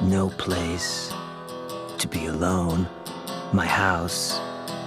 no place to be alone. My house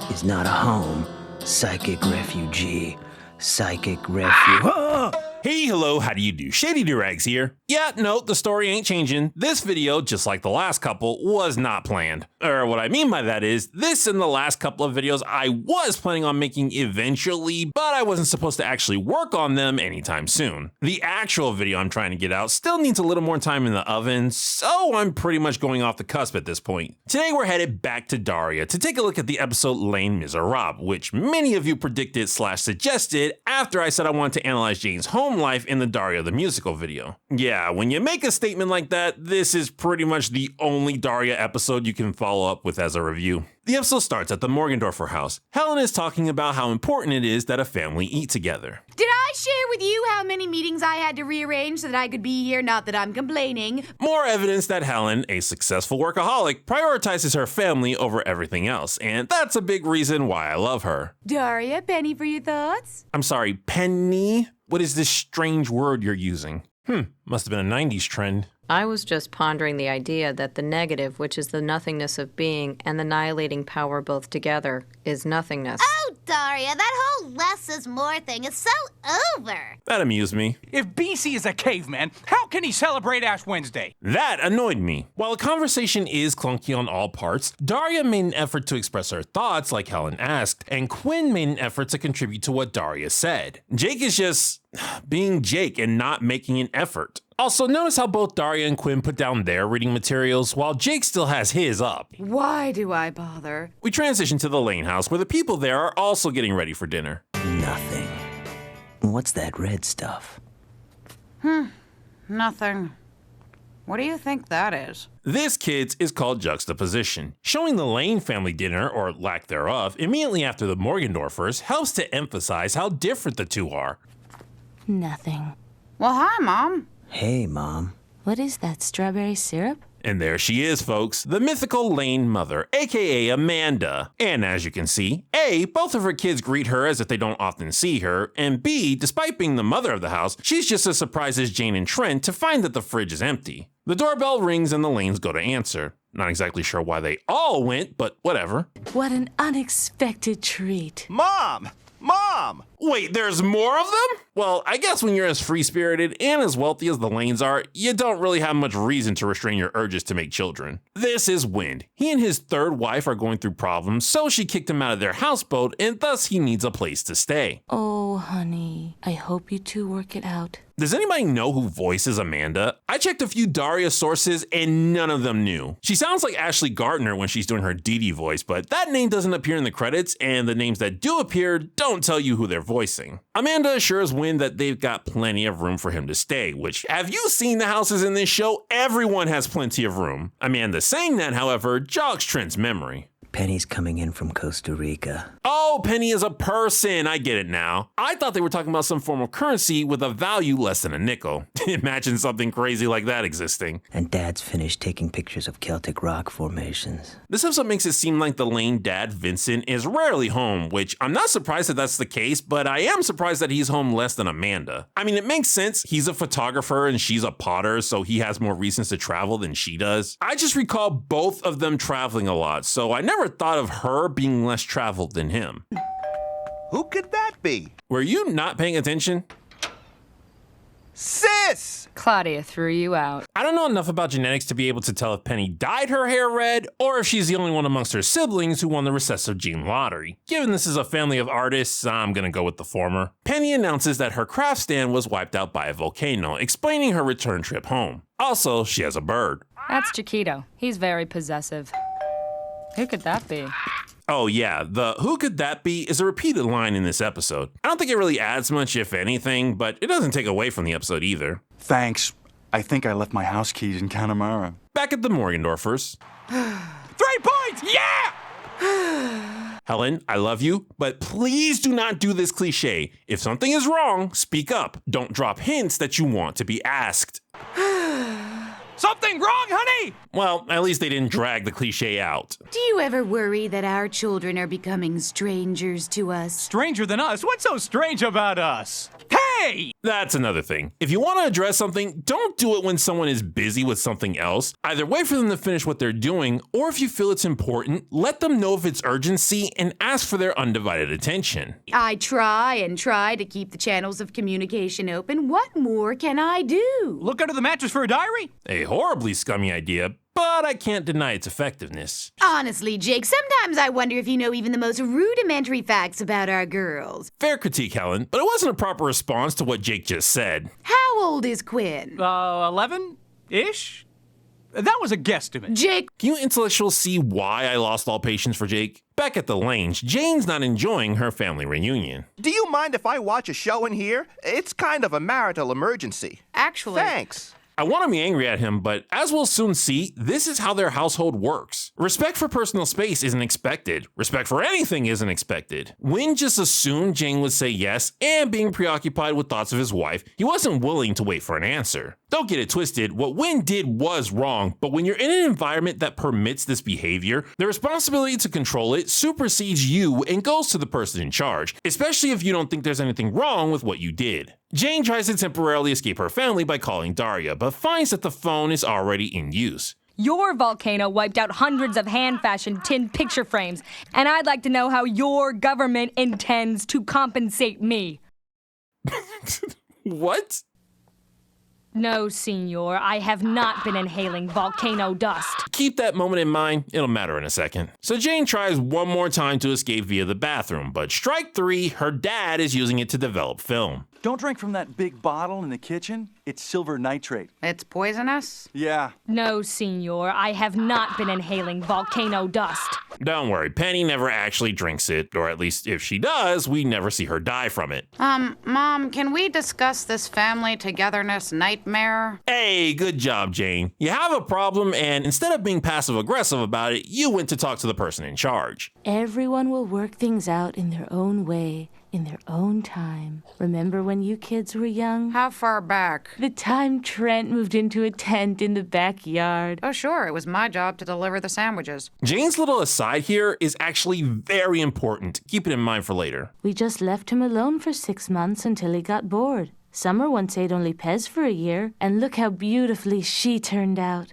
is not a home. Psychic refugee. Psychic refuge. Ah! Hey, hello, how do you do? Shady Doorags here. Yeah, no, the story ain't changing. This video, just like the last couple, was not planned. Or what I mean by that is, this and the last couple of videos I was planning on making eventually, but I wasn't supposed to actually work on them anytime soon. The actual video I'm trying to get out still needs a little more time in the oven, so I'm pretty much going off the cusp at this point. Today we're headed back to Daria to take a look at the episode Les Miserables, which many of you predicted / suggested after I said I wanted to analyze Jane's home life in the Daria the musical video. Yeah, when you make a statement like that, this is pretty much the only Daria episode you can follow up with as a review. The episode starts at the Morgendorfer house. Helen is talking about how important it is that a family eat together. Did I share with you how many meetings I had to rearrange so that I could be here? Not that I'm complaining. More evidence that Helen, a successful workaholic, prioritizes her family over everything else, and that's a big reason why I love her. Daria, penny for your thoughts? I'm sorry, penny? What is this strange word you're using? Must have been a 90s trend. I was just pondering the idea that the negative, which is the nothingness of being, and the annihilating power both together, is nothingness. Oh, Daria, that whole less is more thing is so over. That amused me. If BC is a caveman, how can he celebrate Ash Wednesday? That annoyed me. While the conversation is clunky on all parts, Daria made an effort to express her thoughts like Helen asked, and Quinn made an effort to contribute to what Daria said. Jake is just being Jake and not making an effort. Also, notice how both Daria and Quinn put down their reading materials while Jake still has his up. Why do I bother? We transition to the Lane house where the people there are also getting ready for dinner. Nothing. What's that red stuff? Nothing. What do you think that is? This, kids, is called juxtaposition. Showing the Lane family dinner, or lack thereof, immediately after the Morgendorffers helps to emphasize how different the two are. Nothing. Well, hi, Mom. Hey, Mom. What is that, strawberry syrup? And there she is, folks, the mythical Lane mother, aka Amanda. And as you can see, A, both of her kids greet her as if they don't often see her, and B, despite being the mother of the house, she's just as surprised as Jane and Trent to find that the fridge is empty. The doorbell rings and the Lanes go to answer. Not exactly sure why they all went, but whatever. What an unexpected treat. Mom! Mom! Wait, there's more of them? Well, I guess when you're as free-spirited and as wealthy as the Lanes are, you don't really have much reason to restrain your urges to make children. This is Wind. He and his third wife are going through problems, so she kicked him out of their houseboat, and thus he needs a place to stay. Oh, honey, I hope you two work it out. Does anybody know who voices Amanda? I checked a few Daria sources and none of them knew. She sounds like Ashley Gardner when she's doing her Dee Dee voice, but that name doesn't appear in the credits, and the names that do appear don't tell you who they're voicing. Amanda assures Wind that they've got plenty of room for him to stay, which, have you seen the houses in this show? Everyone has plenty of room. Amanda saying that, however, jogs Trent's memory. Penny's coming in from Costa Rica. Oh, Penny is a person. I get it now. I thought they were talking about some form of currency with a value less than a nickel. Imagine something crazy like that existing. And Dad's finished taking pictures of Celtic rock formations. This episode makes it seem like the Lane dad, Vincent, is rarely home, which I'm not surprised that that's the case, but I am surprised that he's home less than Amanda. I mean, it makes sense. He's a photographer and she's a potter, so he has more reasons to travel than she does. I just recall both of them traveling a lot, so I never thought of her being less traveled than him. Who could that be? Were you not paying attention? Sis! Claudia threw you out. I don't know enough about genetics to be able to tell if Penny dyed her hair red or if she's the only one amongst her siblings who won the recessive gene lottery. Given this is a family of artists, I'm gonna go with the former. Penny announces that her craft stand was wiped out by a volcano, explaining her return trip home. Also, she has a bird. That's Chiquito. He's very possessive. Who could that be? Oh yeah, the "who could that be" is a repeated line in this episode. I don't think it really adds much, if anything, but it doesn't take away from the episode either. Thanks. I think I left my house keys in Connemara. Back at the Morgendorffers. 3 points! Yeah! Helen, I love you, but please do not do this cliche. If something is wrong, speak up. Don't drop hints that you want to be asked. Something wrong, honey? Well, at least they didn't drag the cliche out. Do you ever worry that our children are becoming strangers to us? Stranger than us? What's so strange about us? Hey! Hey! That's another thing. If you want to address something, don't do it when someone is busy with something else. Either wait for them to finish what they're doing, or if you feel it's important, let them know of its urgency and ask for their undivided attention. I try and try to keep the channels of communication open. What more can I do? Look under the mattress for a diary? A horribly scummy idea, but I can't deny its effectiveness. Honestly, Jake, sometimes I wonder if you know even the most rudimentary facts about our girls. Fair critique, Helen, but it wasn't a proper response to what Jake just said. How old is Quinn? 11-ish? That was a guesstimate. Jake, Can you intellectuals see why I lost all patience for Jake? Back at the Lanes, Jane's not enjoying her family reunion. Do you mind if I watch a show in here? It's kind of a marital emergency. actually, Thanks. I want to be angry at him, but as we'll soon see, this is how their household works. Respect for personal space isn't expected. Respect for anything isn't expected. Wynn just assumed Jane would say yes, and being preoccupied with thoughts of his wife, he wasn't willing to wait for an answer. Don't get it twisted, what Wynn did was wrong, but when you're in an environment that permits this behavior, the responsibility to control it supersedes you and goes to the person in charge, especially if you don't think there's anything wrong with what you did. Jane tries to temporarily escape her family by calling Daria, but finds that the phone is already in use. Your volcano wiped out hundreds of hand-fashioned tin picture frames, and I'd like to know how your government intends to compensate me. What? No, senor, I have not been inhaling volcano dust. Keep that moment in mind, it'll matter in a second. So Jane tries one more time to escape via the bathroom, but strike three, her dad is using it to develop film. Don't drink from that big bottle in the kitchen. It's silver nitrate. it's poisonous? Yeah. No, senor, I have not been inhaling volcano dust. Don't worry, Penny never actually drinks it, or at least if she does, we never see her die from it. Mom, can we discuss this family togetherness nightmare? Hey, good job, Jane. You have a problem, and instead of being passive-aggressive about it, you went to talk to the person in charge. Everyone will work things out in their own way, in their own time. Remember when you kids were young? How far back? The time Trent moved into a tent in the backyard. Oh, sure, it was my job to deliver the sandwiches. Jane's little aside here is actually very important. Keep it in mind for later. We just left him alone for 6 months until he got bored. Summer once ate only Pez for a year, and look how beautifully she turned out.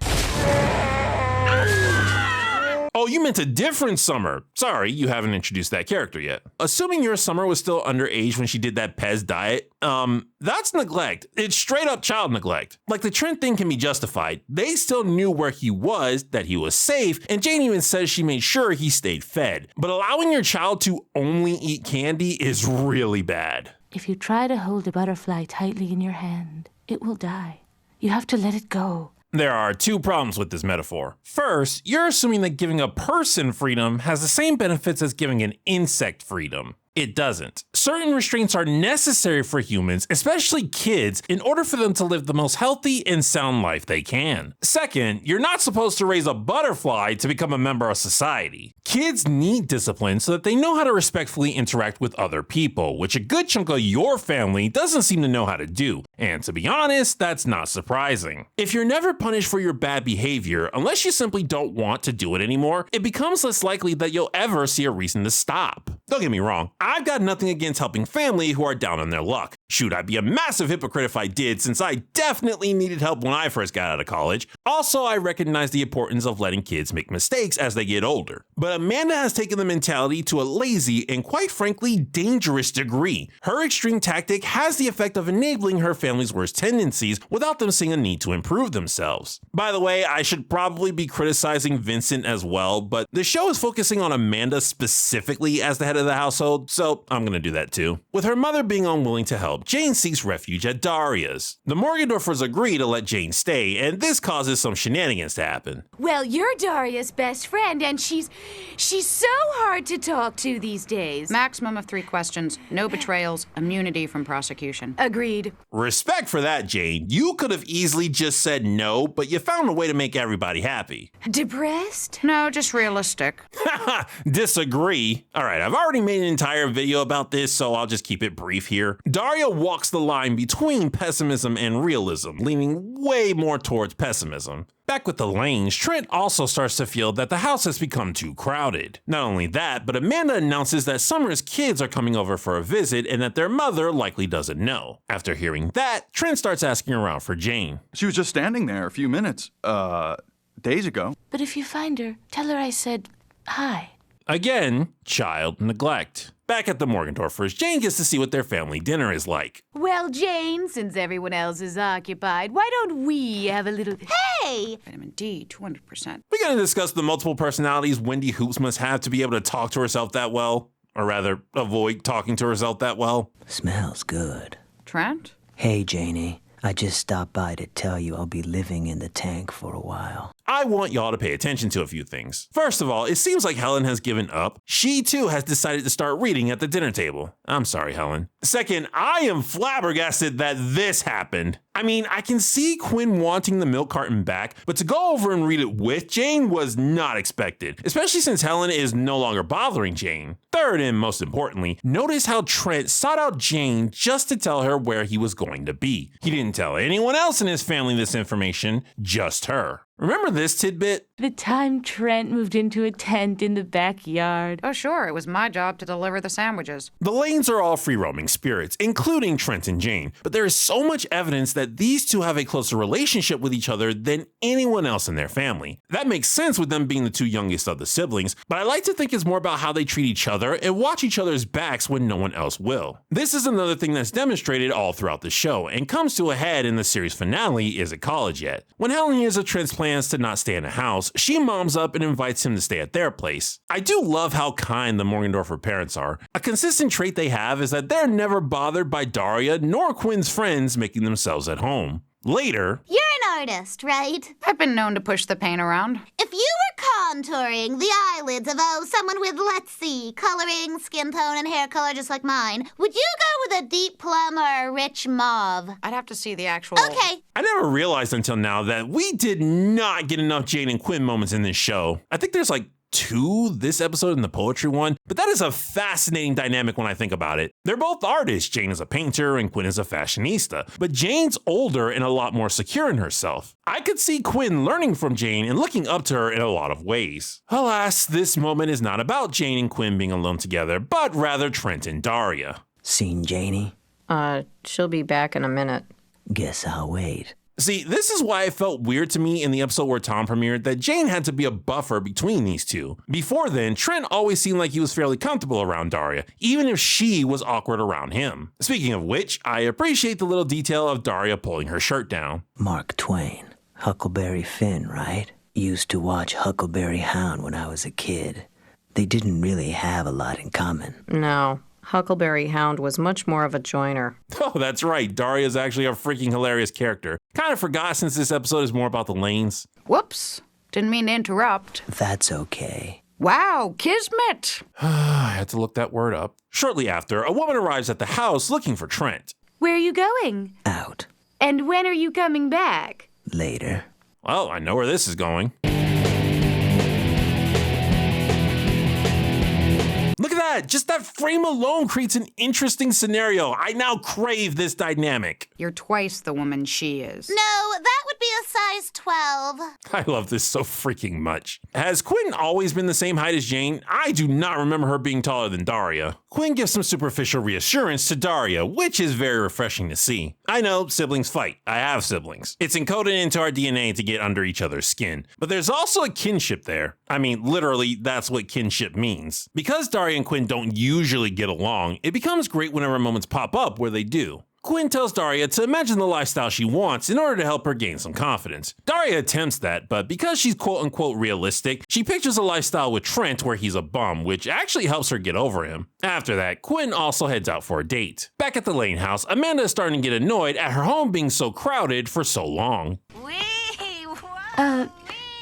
Oh, you meant a different Summer. Sorry, you haven't introduced that character yet. Assuming your Summer was still underage when she did that Pez diet, that's neglect. It's straight up child neglect. Like the Trent thing can be justified. They still knew where he was, that he was safe, and Jane even says she made sure he stayed fed. But allowing your child to only eat candy is really bad. If you try to hold a butterfly tightly in your hand, it will die. You have to let it go. There are two problems with this metaphor. First, you're assuming that giving a person freedom has the same benefits as giving an insect freedom. It doesn't. Certain restraints are necessary for humans, especially kids, in order for them to live the most healthy and sound life they can. Second, you're not supposed to raise a butterfly to become a member of society. Kids need discipline so that they know how to respectfully interact with other people, which a good chunk of your family doesn't seem to know how to do. And to be honest, that's not surprising. If you're never punished for your bad behavior, unless you simply don't want to do it anymore, it becomes less likely that you'll ever see a reason to stop. Don't get me wrong, I've got nothing against helping family who are down on their luck. Shoot, I'd be a massive hypocrite if I did, since I definitely needed help when I first got out of college. Also, I recognize the importance of letting kids make mistakes as they get older. But Amanda has taken the mentality to a lazy and quite frankly dangerous degree. Her extreme tactic has the effect of enabling her family's worst tendencies without them seeing a need to improve themselves. By the way, I should probably be criticizing Vincent as well, but the show is focusing on Amanda specifically as the head of the household, so I'm gonna do that too. With her mother being unwilling to help, Jane seeks refuge at Daria's. The Morgendorffers agree to let Jane stay, and this causes some shenanigans to happen. Well, you're Daria's best friend, and she's so hard to talk to these days. Maximum of 3 questions, no betrayals, immunity from prosecution. Agreed. Respect for that, Jane. You could have easily just said no, but you found a way to make everybody happy. Depressed? No, just realistic. Disagree. All right, I've already made an entire entire video about this, so I'll just keep it brief here. Daria walks the line between pessimism and realism, leaning way more towards pessimism. Back with the Lanes, Trent also starts to feel that the house has become too crowded. Not only that, but Amanda announces that Summer's kids are coming over for a visit and that their mother likely doesn't know. After hearing that, Trent starts asking around for Jane. She was just standing there a few minutes, days ago. But if you find her, tell her I said hi. Again, child neglect. Back at the Morgendorffers, Jane gets to see what their family dinner is like. Well, Jane, since everyone else is occupied, why don't we have a little... Hey! Vitamin D, 200%. We're going to discuss the multiple personalities Wendy Hoops must have to be able to talk to herself that well. Or rather, avoid talking to herself that well. Smells good. Trent? Hey, Janie. I just stopped by to tell you I'll be living in the tank for a while. I want y'all to pay attention to a few things. First of all, it seems like Helen has given up. She too has decided to start reading at the dinner table. I'm sorry, Helen. Second, I am flabbergasted that this happened. I mean, I can see Quinn wanting the milk carton back, but to go over and read it with Jane was not expected, especially since Helen is no longer bothering Jane. Third, and most importantly, notice how Trent sought out Jane just to tell her where he was going to be. He didn't tell anyone else in his family this information, just her. Remember this tidbit? The time Trent moved into a tent in the backyard. Oh, sure, it was my job to deliver the sandwiches. The Lanes are all free-roaming spirits, including Trent and Jane, but there is so much evidence that these two have a closer relationship with each other than anyone else in their family. That makes sense with them being the two youngest of the siblings, but I like to think it's more about how they treat each other and watch each other's backs when no one else will. This is another thing that's demonstrated all throughout the show and comes to a head in the series finale, Is It College Yet? When Helen hears of Trent's plans to not stay in a house, she moms up and invites him to stay at their place. I do love how kind the Morgendorfer parents are. A consistent trait they have is that they're never bothered by Daria nor Quinn's friends making themselves at home. Later, You're an artist, right? I've been known to push the paint around. If you were contouring the eyelids of, someone with, let's see, coloring, skin tone, and hair color just like mine, would you go with a deep plum or a rich mauve? I'd have to see the actual... Okay. I never realized until now that we did not get enough Jane and Quinn moments in this show. I think there's like 2 this episode and the poetry one, but that is a fascinating dynamic when I think about it. They're both artists. Jane is a painter and Quinn is a fashionista, but Jane's older and a lot more secure in herself. I could see Quinn learning from Jane and looking up to her in a lot of ways. Alas, this moment is not about Jane and Quinn being alone together, but rather Trent and Daria. Seen Janie? She'll be back in a minute. Guess I'll wait. See, this is why it felt weird to me in the episode where Tom premiered that Jane had to be a buffer between these two. Before then, Trent always seemed like he was fairly comfortable around Daria, even if she was awkward around him. Speaking of which, I appreciate the little detail of Daria pulling her shirt down. Mark Twain. Huckleberry Finn, right? Used to watch Huckleberry Hound when I was a kid. They didn't really have a lot in common. No. Huckleberry Hound was much more of a joiner. Oh, that's right. Daria is actually a freaking hilarious character. Kind of forgot since this episode is more about the Lanes. Whoops. Didn't mean to interrupt. That's okay. Wow, kismet. I had to look that word up. Shortly after, a woman arrives at the house looking for Trent. Where are you going? Out. And when are you coming back? Later. Well, I know where this is going. Look at that! Just that frame alone creates an interesting scenario. I now crave this dynamic. You're twice the woman she is. No, that would be a size 12. I love this so freaking much. Has Quinn always been the same height as Jane? I do not remember her being taller than Daria. Quinn gives some superficial reassurance to Daria, which is very refreshing to see. I know, siblings fight. I have siblings. It's encoded into our DNA to get under each other's skin. But there's also a kinship there. I mean, literally, that's what kinship means. Because Daria and Quinn don't usually get along, it becomes great whenever moments pop up where they do. Quinn tells Daria to imagine the lifestyle she wants in order to help her gain some confidence. Daria attempts that, but because she's quote-unquote realistic, she pictures a lifestyle with Trent where he's a bum, which actually helps her get over him. After that, Quinn also heads out for a date. Back at the Lane house, Amanda is starting to get annoyed at her home being so crowded for so long.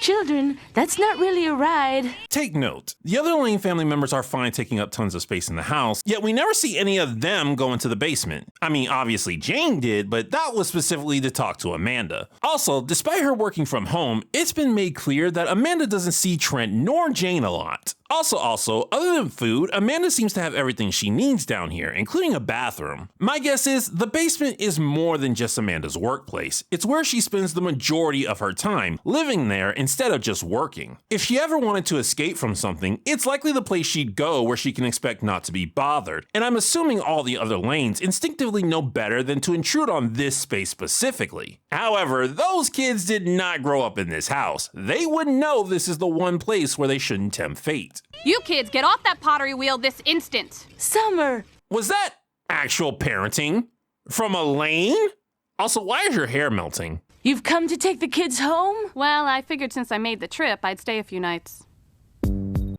children, that's not really a ride. Take note, the other Lane family members are fine taking up tons of space in the house, yet we never see any of them go into the basement. I mean, obviously Jane did, but that was specifically to talk to Amanda. Also, despite her working from home, it's been made clear that Amanda doesn't see Trent nor Jane a lot. Also, other than food, Amanda seems to have everything she needs down here, including a bathroom. My guess is the basement is more than just Amanda's workplace. It's where she spends the majority of her time, living there instead of just working. If she ever wanted to escape from something, it's likely the place she'd go where she can expect not to be bothered. And I'm assuming all the other Lanes instinctively know better than to intrude on this space specifically. However, those kids did not grow up in this house. They wouldn't know this is the one place where they shouldn't tempt fate. You kids, get off that pottery wheel this instant. Summer! Was that actual parenting? From a Lane? Also, why is your hair melting? You've come to take the kids home? Well, I figured since I made the trip, I'd stay a few nights.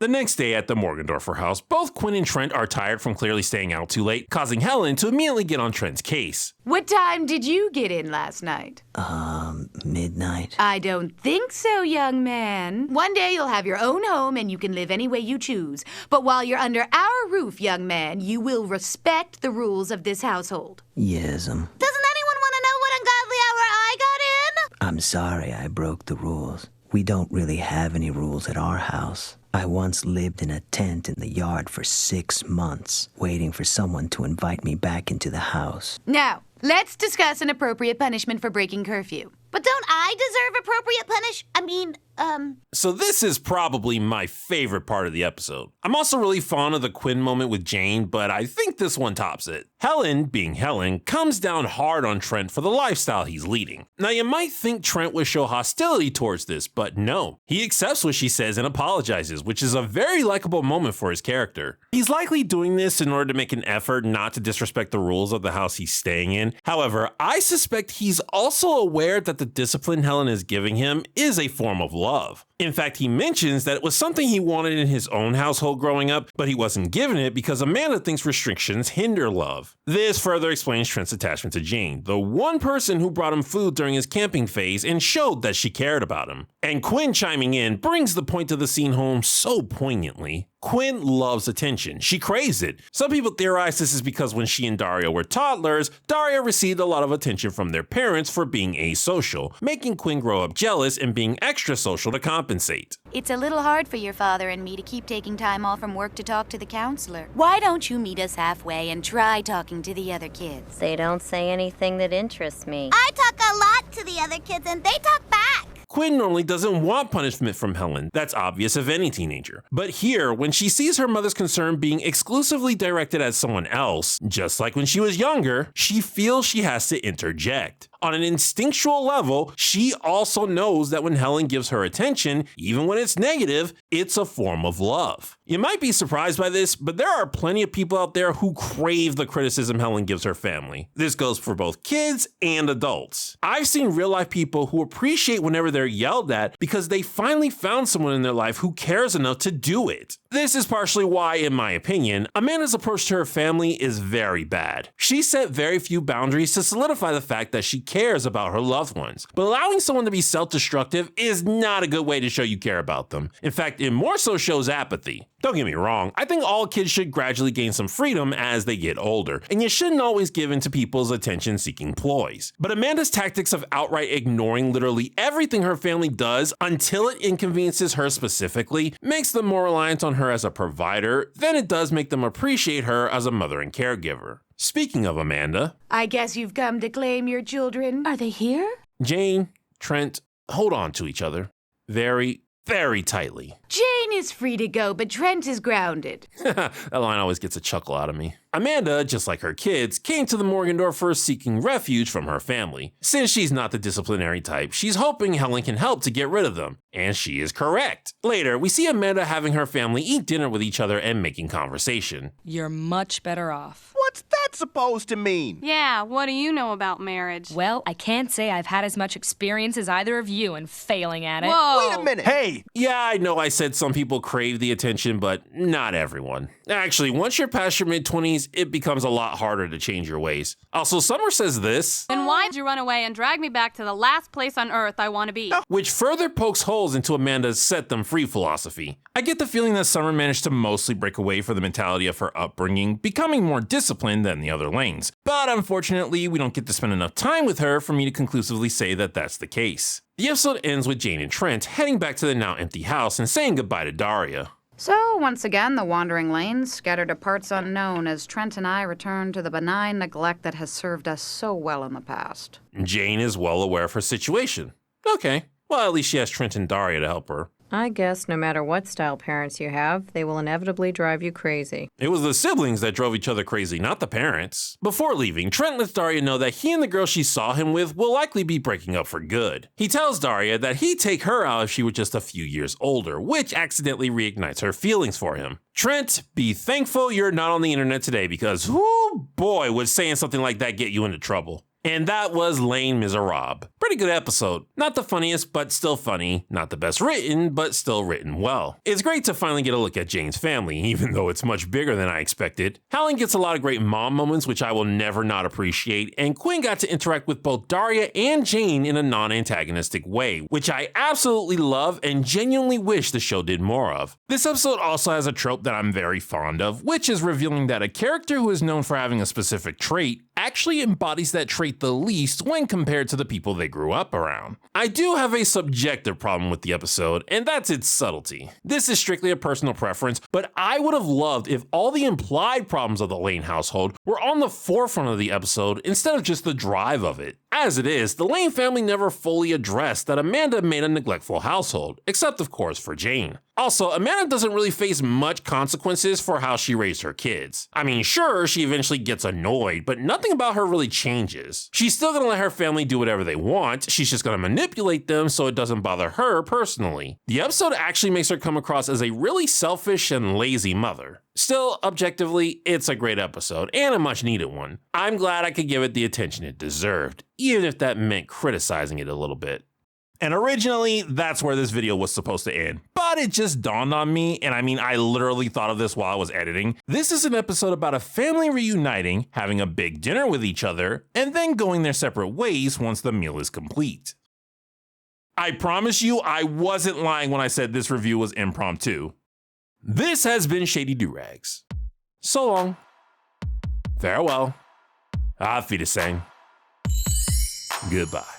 The next day at the Morgendorfer house, both Quinn and Trent are tired from clearly staying out too late, causing Helen to immediately get on Trent's case. What time did you get in last night? Midnight. I don't think so, young man. One day you'll have your own home and you can live any way you choose. But while you're under our roof, young man, you will respect the rules of this household. Yes'm. Doesn't anyone want to know what ungodly hour I got in? I'm sorry I broke the rules. We don't really have any rules at our house. I once lived in a tent in the yard for 6 months, waiting for someone to invite me back into the house. Now, let's discuss an appropriate punishment for breaking curfew. But don't I deserve appropriate So this is probably my favorite part of the episode. I'm also really fond of the Quinn moment with Jane, but I think this one tops it. Helen, being Helen, comes down hard on Trent for the lifestyle he's leading. Now you might think Trent would show hostility towards this, but no. He accepts what she says and apologizes, which is a very likable moment for his character. He's likely doing this in order to make an effort not to disrespect the rules of the house he's staying in. However, I suspect he's also aware that the discipline Helen is giving him is a form of love. In fact, he mentions that it was something he wanted in his own household growing up, but he wasn't given it because Amanda thinks restrictions hinder love. This further explains Trent's attachment to Jane, the one person who brought him food during his camping phase and showed that she cared about him. And Quinn chiming in brings the point of the scene home so poignantly. Quinn loves attention. She craves it. Some people theorize this is because when she and Daria were toddlers, Daria received a lot of attention from their parents for being asocial, making Quinn grow up jealous and being extra social to compensate. It's a little hard for your father and me to keep taking time off from work to talk to the counselor. Why don't you meet us halfway and try talking to the other kids? They don't say anything that interests me. I talk a lot to the other kids and they talk back. Quinn normally doesn't want punishment from Helen. That's obvious of any teenager. But here, when she sees her mother's concern being exclusively directed at someone else, just like when she was younger, she feels she has to interject. On an instinctual level, she also knows that when Helen gives her attention, even when it's negative, it's a form of love. You might be surprised by this, but there are plenty of people out there who crave the criticism Helen gives her family. This goes for both kids and adults. I've seen real-life people who appreciate whenever they're yelled at because they finally found someone in their life who cares enough to do it. This is partially why, in my opinion, Amanda's approach to her family is very bad. She set very few boundaries to solidify the fact that she cares about her loved ones. But allowing someone to be self-destructive is not a good way to show you care about them. In fact, it more so shows apathy. Don't get me wrong, I think all kids should gradually gain some freedom as they get older, and you shouldn't always give in to people's attention-seeking ploys. But Amanda's tactics of outright ignoring literally everything her family does until it inconveniences her specifically makes them more reliant on her as a provider than it does make them appreciate her as a mother and caregiver. Speaking of Amanda, I guess you've come to claim your children. Are they here? Jane, Trent, hold on to each other. Very, very tightly. Jane is free to go, but Trent is grounded. That line always gets a chuckle out of me. Amanda, just like her kids, came to the Morgendorffers seeking refuge from her family. Since she's not the disciplinary type, she's hoping Helen can help to get rid of them. And she is correct. Later, we see Amanda having her family eat dinner with each other and making conversation. You're much better off. What's that that supposed to mean? Yeah, what do you know about marriage? Well, I can't say I've had as much experience as either of you in failing at it. Whoa! Wait a minute. Hey! Yeah, I know I said some people crave the attention, but not everyone. Actually, once you're past your mid-20s, it becomes a lot harder to change your ways. Also, Summer says this, Then why'd you run away and drag me back to the last place on earth I want to be? which further pokes holes into Amanda's set them free philosophy. I get the feeling that Summer managed to mostly break away from the mentality of her upbringing, becoming more disciplined than the other lanes. But unfortunately, we don't get to spend enough time with her for me to conclusively say that that's the case. The episode ends with Jane and Trent heading back to the now empty house and saying goodbye to Daria. So, once again, the wandering lanes scatter to parts unknown as Trent and I return to the benign neglect that has served us so well in the past. Jane is well aware of her situation. Okay, well, at least she has Trent and Daria to help her. I guess no matter what style parents you have, they will inevitably drive you crazy. It was the siblings that drove each other crazy, not the parents. Before leaving, Trent lets Daria know that he and the girl she saw him with will likely be breaking up for good. He tells Daria that he'd take her out if she were just a few years older, which accidentally reignites her feelings for him. Trent, be thankful you're not on the internet today because, whoo boy, would saying something like that get you into trouble. And that was Les Miserables. Pretty good episode. Not the funniest, but still funny. Not the best written, but still written well. It's great to finally get a look at Jane's family, even though it's much bigger than I expected. Helen gets a lot of great mom moments, which I will never not appreciate, and Quinn got to interact with both Daria and Jane in a non-antagonistic way, which I absolutely love and genuinely wish the show did more of. This episode also has a trope that I'm very fond of, which is revealing that a character who is known for having a specific trait actually embodies that trait the least when compared to the people they grew up around. I do have a subjective problem with the episode, and that's its subtlety. This is strictly a personal preference, but I would have loved if all the implied problems of the Lane household were on the forefront of the episode instead of just the drive of it. As it is, the Lane family never fully addressed that Amanda made a neglectful household, except of course for Jane. Also, Amanda doesn't really face much consequences for how she raised her kids. I mean, sure, she eventually gets annoyed, but nothing about her really changes. She's still gonna let her family do whatever they want, she's just gonna manipulate them so it doesn't bother her personally. The episode actually makes her come across as a really selfish and lazy mother. Still, objectively, it's a great episode, and a much needed one. I'm glad I could give it the attention it deserved, even if that meant criticizing it a little bit. And originally, that's where this video was supposed to end. But it just dawned on me, and I mean, I literally thought of this while I was editing. This is an episode about a family reuniting, having a big dinner with each other, and then going their separate ways once the meal is complete. I promise you, I wasn't lying when I said this review was impromptu. This has been Shady Doorags. So long. Farewell. Auf Wiedersehen. Goodbye.